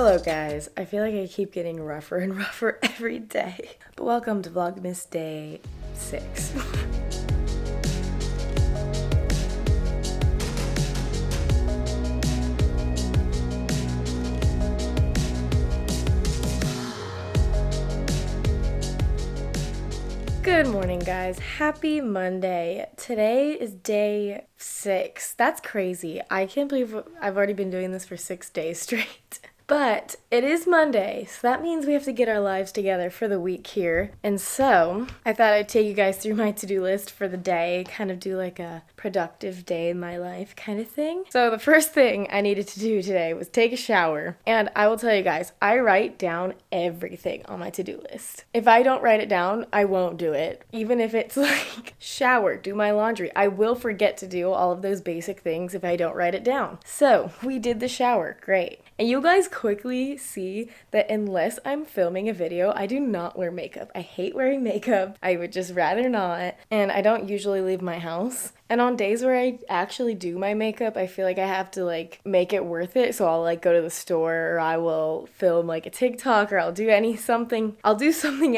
Hello guys, I feel like I keep getting rougher and rougher every day, but welcome to Vlogmas Day 6. Good morning guys, happy Monday. Today is day 6. That's crazy. I can't believe I've already been doing this for 6 days straight. But it is Monday, so that means we have to get our lives together for the week here. And so I thought I'd take you guys through my to-do list for the day, kind of do like a productive day in my life kind of thing. So the first thing I needed to do today was take a shower. And I will tell you guys, I write down everything on my to-do list. If I don't write it down, I won't do it. Even if it's like shower, do my laundry, I will forget to do all of those basic things if I don't write it down. So we did the shower, great. And you guys quickly see that unless I'm filming a video, I do not wear makeup. I hate wearing makeup. I would just rather not. And I don't usually leave my house. And on days where I actually do my makeup, I feel like I have to like make it worth it. So I'll like go to the store, or I will film like a TikTok, or I'll do something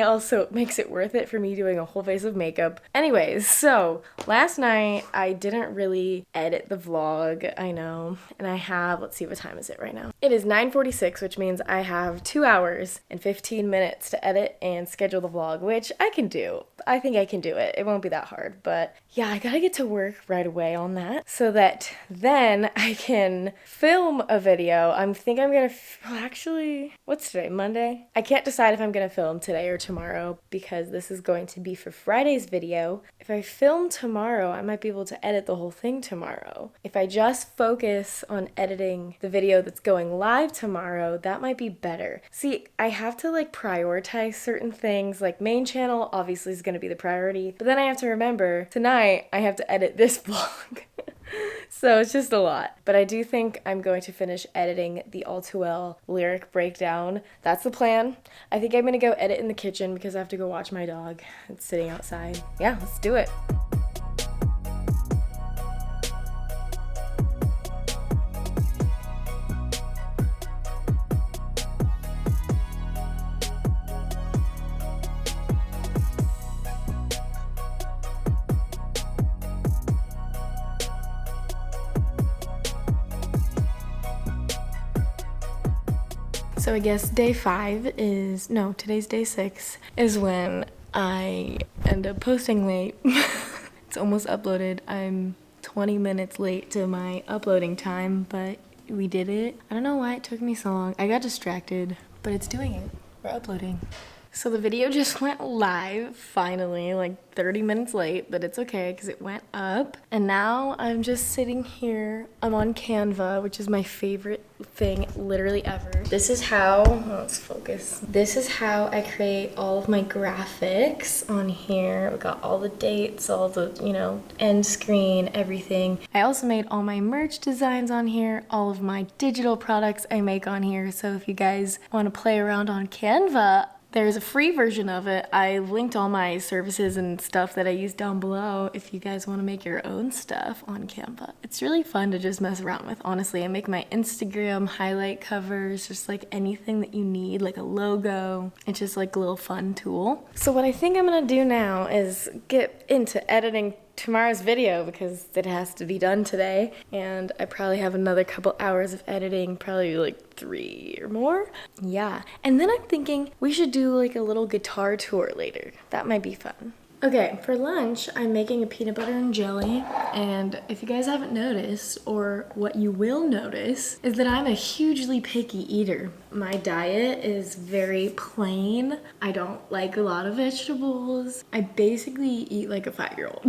else so it makes it worth it for me doing a whole face of makeup. Anyways, so last night I didn't really edit the vlog, I know. And I have, let's see, what time is it right now? It is 9:46, which means I have 2 hours and 15 minutes to edit and schedule the vlog, which I can do. I think I can do it. It won't be that hard, but yeah, I gotta get to work right away on that so that then I can film a video. I'm gonna actually, what's today, Monday? I can't decide if I'm gonna film today or tomorrow because this is going to be for Friday's video. If I film tomorrow, I might be able to edit the whole thing tomorrow. If I just focus on editing the video that's going live tomorrow, that might be better. See, I have to like prioritize certain things, like main channel obviously is gonna be the priority, but then I have to remember tonight I have to edit this vlog. So it's just a lot. But I do think I'm going to finish editing the All Too Well lyric breakdown. That's the plan. I think I'm gonna go edit in the kitchen because I have to go watch my dog. It's sitting outside. Yeah, let's do it. So I guess day 5 is, no, today's day 6, is when I end up posting late. It's almost uploaded. I'm 20 minutes late to my uploading time, but we did it. I don't know why it took me so long. I got distracted, but it's doing it. We're uploading. So the video just went live, finally, like 30 minutes late, but it's okay because it went up. And now I'm just sitting here. I'm on Canva, which is my favorite thing literally ever. This is how, let's focus. This is how I create all of my graphics on here. We got all the dates, all the, end screen, everything. I also made all my merch designs on here, all of my digital products I make on here. So if you guys want to play around on Canva, there's a free version of it. I linked all my services and stuff that I use down below if you guys want to make your own stuff on Canva. It's really fun to just mess around with, honestly. I make my Instagram highlight covers, just like anything that you need, like a logo. It's just like a little fun tool. So what I think I'm gonna do now is get into editing tomorrow's video because it has to be done today, and I probably have another couple hours of editing, probably like 3 or more. Yeah, and then I'm thinking we should do like a little guitar tour later. That might be fun. Okay, for lunch, I'm making a peanut butter and jelly, and if you guys haven't noticed, or what you will notice, is that I'm a hugely picky eater. My diet is very plain. I don't like a lot of vegetables. I basically eat like a 5-year-old.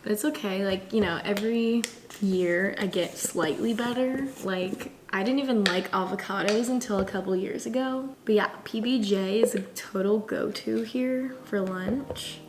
But it's okay, like, every year I get slightly better. Like, I didn't even like avocados until a couple years ago. But yeah, PBJ is a total go-to here for lunch.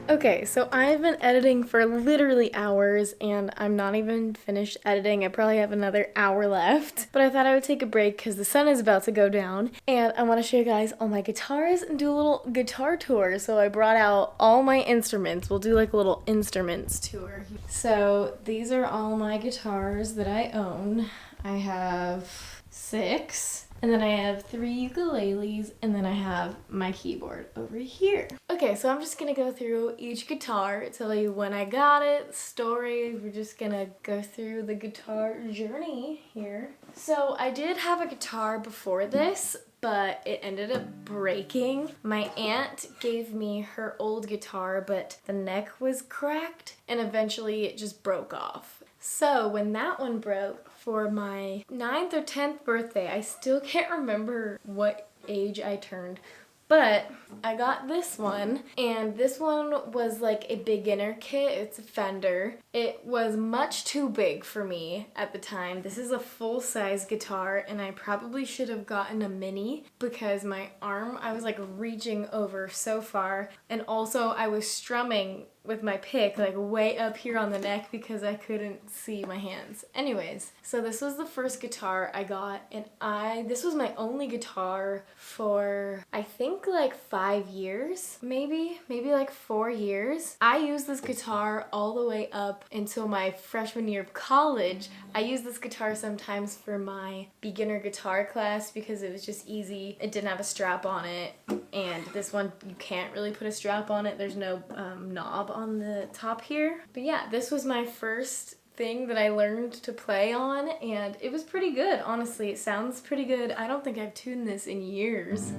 Okay, so I've been editing for literally hours and I'm not even finished editing. I probably have another hour left, but I thought I would take a break because the sun is about to go down and I want to show you guys all my guitars and do a little guitar tour. So I brought out all my instruments. We'll do like a little instruments tour. So these are all my guitars that I own. I have 6. And then I have 3 ukuleles, and then I have my keyboard over here. Okay, so I'm just gonna go through each guitar, tell you when I got it, story. We're just gonna go through the guitar journey here. So I did have a guitar before this, but it ended up breaking. My aunt gave me her old guitar, but the neck was cracked, and eventually it just broke off. So when that one broke, for my 9th or 10th birthday, I still can't remember what age I turned, but I got this one, and this one was like a beginner kit. It's a Fender. It was much too big for me at the time. This is a full-size guitar, and I probably should have gotten a mini because my arm, I was like reaching over so far, and also I was strumming with my pick like way up here on the neck because I couldn't see my hands. Anyways, so this was the first guitar I got, and this was my only guitar for I think like 5 years, maybe like 4 years. I used this guitar all the way up until my freshman year of college. I used this guitar sometimes for my beginner guitar class because it was just easy. It didn't have a strap on it, and this one you can't really put a strap on it. There's no knob on the top here. But yeah, this was my first thing that I learned to play on, and it was pretty good, honestly. It sounds pretty good. I don't think I've tuned this in years.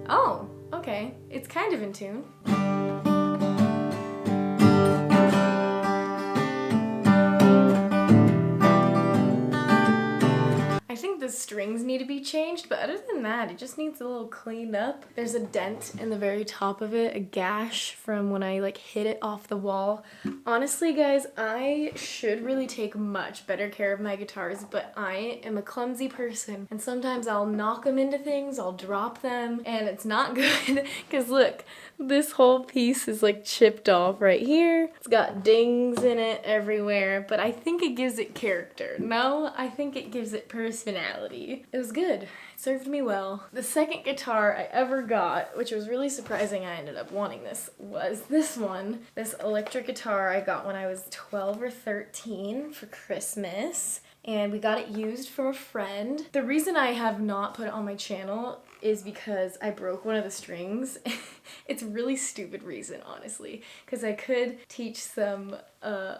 Oh, okay. It's kind of in tune. I think the strings need to be changed, but other than that, it just needs a little cleaned up. There's a dent in the very top of it, a gash from when I like hit it off the wall. Honestly, guys, I should really take much better care of my guitars, but I am a clumsy person, and sometimes I'll knock them into things, I'll drop them, and it's not good, because look, this whole piece is like chipped off right here. It's got dings in it everywhere, but I think it gives it character. No, I think it gives it personality. It was good. It served me well. The second guitar I ever got, which was really surprising I ended up wanting this, was this one. This electric guitar I got when I was 12 or 13 for Christmas, and we got it used from a friend. The reason I have not put it on my channel is because I broke one of the strings. It's a really stupid reason, honestly, because I could teach some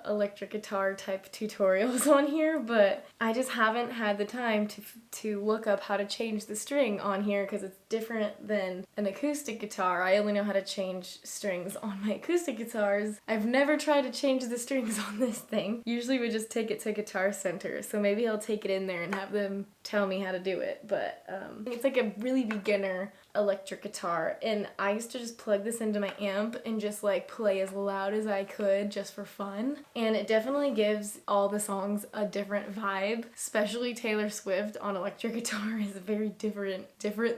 electric guitar type tutorials on here, but I just haven't had the time to look up how to change the string on here because it's different than an acoustic guitar. I only know how to change strings on my acoustic guitars. I've never tried to change the strings on this thing. Usually we just take it to Guitar Center, so maybe I'll take it in there and have them tell me how to do it, but it's like a really beginner electric guitar, and I used to just plug this into my amp and just like play as loud as I could just for fun, and it definitely gives all the songs a different vibe. Especially Taylor Swift on electric guitar is very different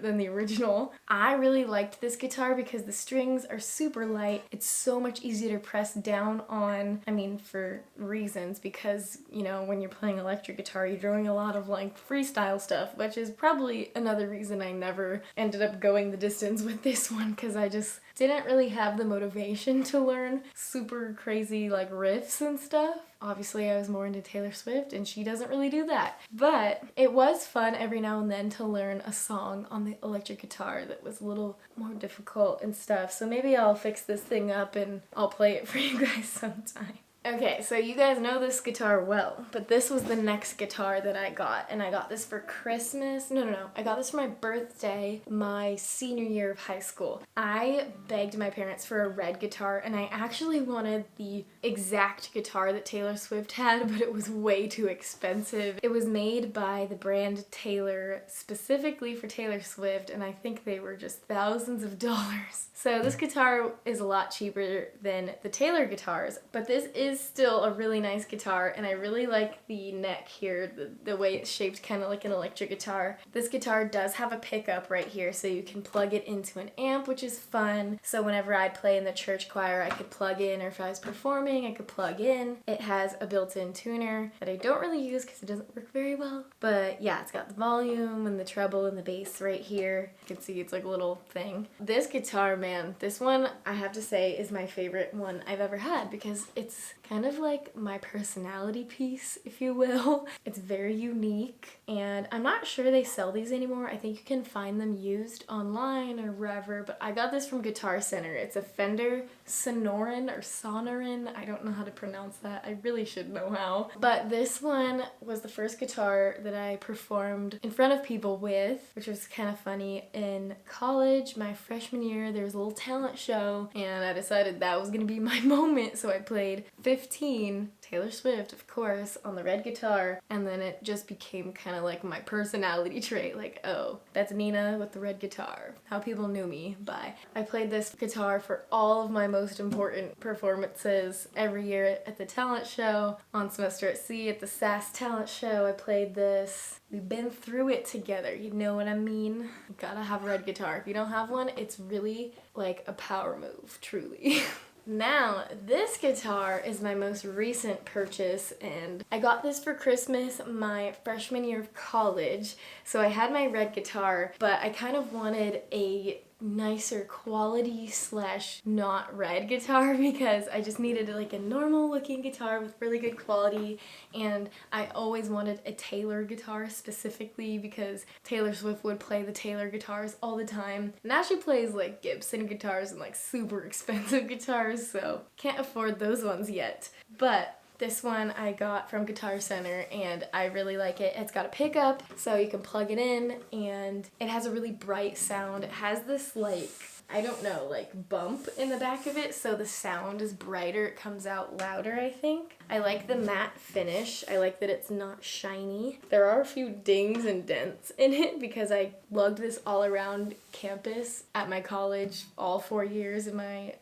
than the original. I really liked this guitar because the strings are super light. It's so much easier to press down on, I mean, for reasons, because you know when you're playing electric guitar you're doing a lot of like freestyle stuff, which is probably another reason I never ended up going the distance with this one, because I just didn't really have the motivation to learn super crazy like riffs and stuff. Obviously I was more into Taylor Swift and she doesn't really do that, but it was fun every now and then to learn a song on the electric guitar that was a little more difficult and stuff. So maybe I'll fix this thing up and I'll play it for you guys sometime. Okay, so you guys know this guitar well, but this was the next guitar that I got, and I got this for Christmas. No. I got this for my birthday, my senior year of high school. I begged my parents for a red guitar, and I actually wanted the exact guitar that Taylor Swift had, but it was way too expensive. It was made by the brand Taylor specifically for Taylor Swift, and I think they were just thousands of dollars. So this guitar is a lot cheaper than the Taylor guitars, but this is is still a really nice guitar, and I really like the neck here, the way it's shaped kind of like an electric guitar. This guitar does have a pickup right here, so you can plug it into an amp, which is fun. So whenever I'd play in the church choir, I could plug in, or if I was performing, I could plug in. It has a built-in tuner that I don't really use because it doesn't work very well. But yeah, it's got the volume and the treble and the bass right here. You can see it's like a little thing. This guitar, man, this one I have to say is my favorite one I've ever had because it's kind of like my personality piece, if you will. It's very unique, and I'm not sure they sell these anymore. I think you can find them used online or wherever, but I got this from Guitar Center. It's a Fender Sonoran or Sonoran. I don't know how to pronounce that. I really should know how. But this one was the first guitar that I performed in front of people with, which was kind of funny. In college, my freshman year, there was a little talent show, and I decided that was gonna be my moment, so I played 15, Taylor Swift, of course, on the red guitar, and then it just became kind of like my personality trait, like, oh, that's Nena with the red guitar. How people knew me by. I played this guitar for all of my most important performances every year at the talent show, on Semester at Sea, at the SAS talent show. I played this. We've been through it together, you know what I mean? You gotta have a red guitar. If you don't have one, it's really like a power move, truly. Now, this guitar is my most recent purchase, and I got this for Christmas my freshman year of college. So I had my red guitar, but I kind of wanted a nicer quality slash not red guitar because I just needed like a normal looking guitar with really good quality, and I always wanted a Taylor guitar specifically because Taylor Swift would play the Taylor guitars all the time. Now she plays like Gibson guitars and like super expensive guitars, so can't afford those ones yet. But this one I got from Guitar Center, and I really like it. It's got a pickup, so you can plug it in, and it has a really bright sound. It has this like, I don't know, like bump in the back of it, so the sound is brighter. It comes out louder, I think. I like the matte finish. I like that it's not shiny. There are a few dings and dents in it because I lugged this all around campus at my college all 4 years in my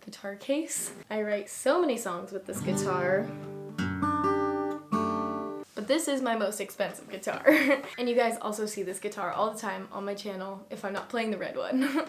guitar case. I write so many songs with this guitar. But this is my most expensive guitar. And you guys also see this guitar all the time on my channel if I'm not playing the red one.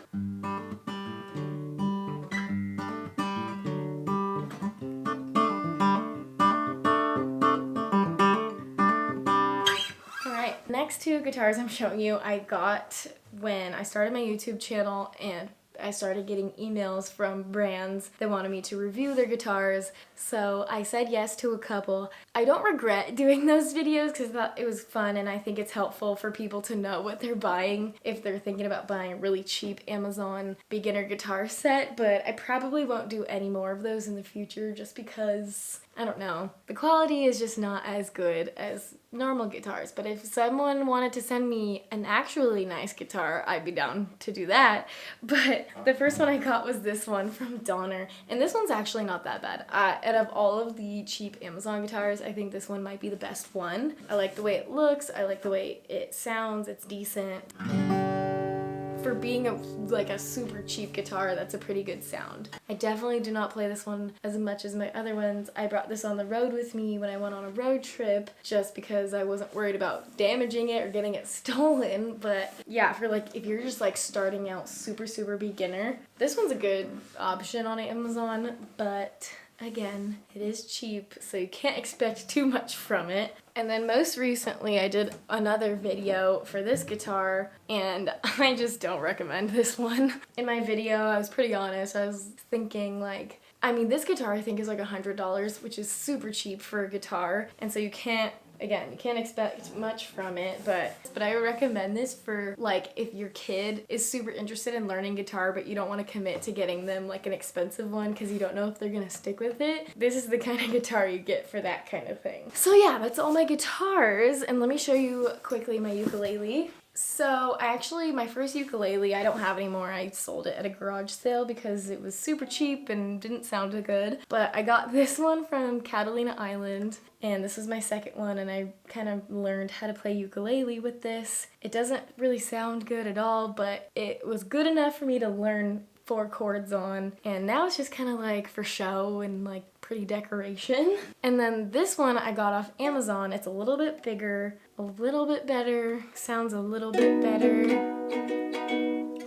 Next two guitars I'm showing you I got when I started my YouTube channel, and I started getting emails from brands that wanted me to review their guitars, so I said yes to a couple. I don't regret doing those videos because I thought it was fun, and I think it's helpful for people to know what they're buying if they're thinking about buying a really cheap Amazon beginner guitar set, but I probably won't do any more of those in the future just because, I don't know, the quality is just not as good as normal guitars. But if someone wanted to send me an actually nice guitar, I'd be down to do that. But the first one I got was this one from Donner, and this one's actually not that bad. Out of all of the cheap Amazon guitars, I think this one might be the best one. I like the way it looks, I like the way it sounds, it's decent. For being a super cheap guitar, that's a pretty good sound. I definitely do not play this one as much as my other ones. I brought this on the road with me when I went on a road trip just because I wasn't worried about damaging it or getting it stolen. But yeah, for like if you're just like starting out super beginner, this one's a good option on Amazon, but again, it is cheap, so you can't expect too much from it. And then most recently I did another video for this guitar, and I just don't recommend this one. In my video, I was pretty honest. I was thinking like, I mean, this guitar I think is like $100, which is super cheap for a guitar, and so you can't expect much from it, but I would recommend this for like if your kid is super interested in learning guitar but you don't want to commit to getting them like an expensive one because you don't know if they're gonna stick with it. This is the kind of guitar you get for that kind of thing. So yeah, that's all my guitars, and let me show you quickly my ukulele. So my first ukulele I don't have anymore. I sold it at a garage sale because it was super cheap and didn't sound good. But I got this one from Catalina Island, and this is my second one, and I kind of learned how to play ukulele with this. It doesn't really sound good at all, but it was good enough for me to learn 4 chords on, and now it's just kind of like for show and like pretty decoration. And then this one I got off Amazon. It's a little bit bigger, a little bit better, sounds a little bit better.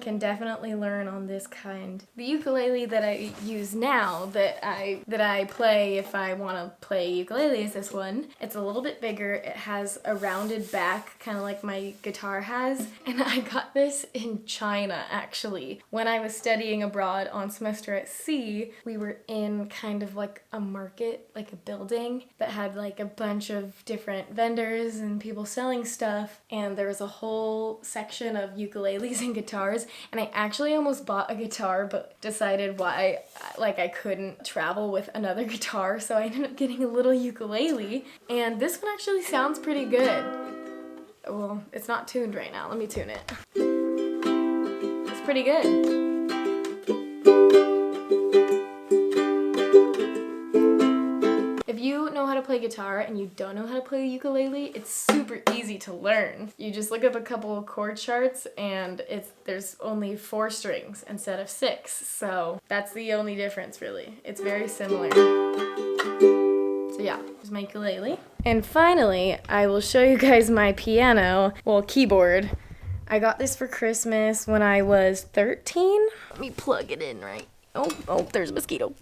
Can definitely learn on this kind. The ukulele that I use now, that I play if I want to play ukulele, is this one. It's a little bit bigger. It has a rounded back, kind of like my guitar has. And I got this in China, actually. When I was studying abroad on semester at sea, we were in kind of like a market, like a building that had like a bunch of different vendors and people selling stuff. And there was a whole section of ukuleles and guitars. And I actually almost bought a guitar, but decided why, like, I couldn't travel with another guitar, so I ended up getting a little ukulele. And this one actually sounds pretty good. Well, it's not tuned right now. Let me tune it. It's pretty good. If you know how to play guitar and you don't know how to play ukulele, it's super easy to learn. You just look up a couple of chord charts and there's only 4 strings instead of 6. So that's the only difference, really. It's very similar. So yeah, here's my ukulele. And finally, I will show you guys my piano, well, keyboard. I got this for Christmas when I was 13. Let me plug it in right. Oh, there's a mosquito.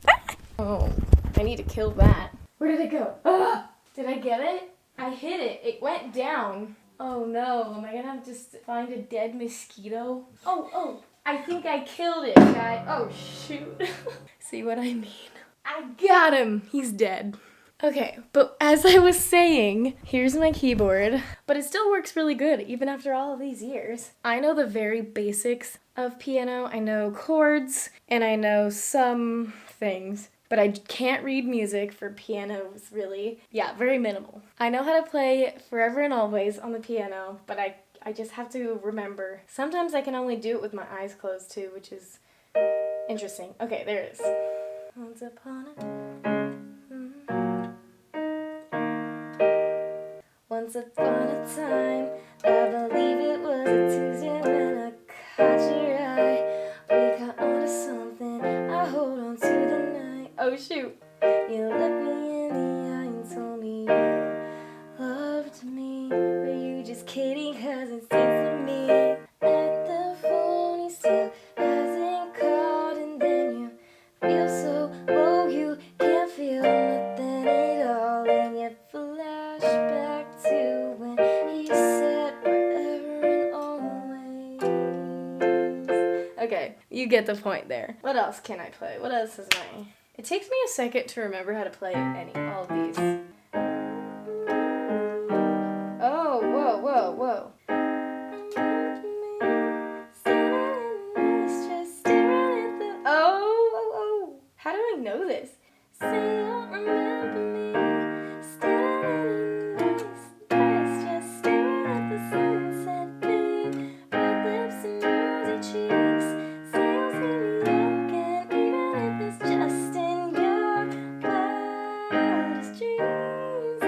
Oh, I need to kill that. Where did it go? Ah! Did I get it? I hit it. It went down. Oh no, am I gonna have to just find a dead mosquito? Oh, I think I killed it, guy. Oh shoot. See what I mean? I got him. He's dead. Okay, but as I was saying, here's my keyboard, but it still works really good even after all of these years. I know the very basics of piano. I know chords and I know some things. But I can't read music for pianos, really. Yeah, very minimal. I know how to play Forever and Always on the piano, but I just have to remember. Sometimes I can only do it with my eyes closed too, which is interesting. Okay, there it is. Once upon a time, I believe it was a Tuesday when I caught your eye. We caught onto something, I hold on to the night. Oh shoot. You looked me in the eye and told me you loved me. Were you just kidding? Cause it seems to me that the phone he still hasn't called. And then you feel so low you can't feel nothing at all. And you flash back to when he said forever and always. Okay, you get the point there. What else can I play? What else is my... It takes me a second to remember how to play all of these. Oh, whoa. Oh. How do I know this? Say you don't remember me. Standing in the nice dress, just staring at the sunset, babe. Red lips and rosy cheeks. Say you'll see me again, even if it's just in your wildest dreams.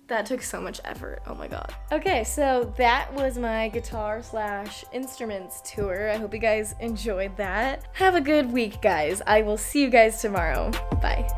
That took so much effort. Oh my god. Okay, so that was my guitar/instruments tour. I hope you guys enjoyed that. Have a good week, guys. I will see you guys tomorrow. Bye.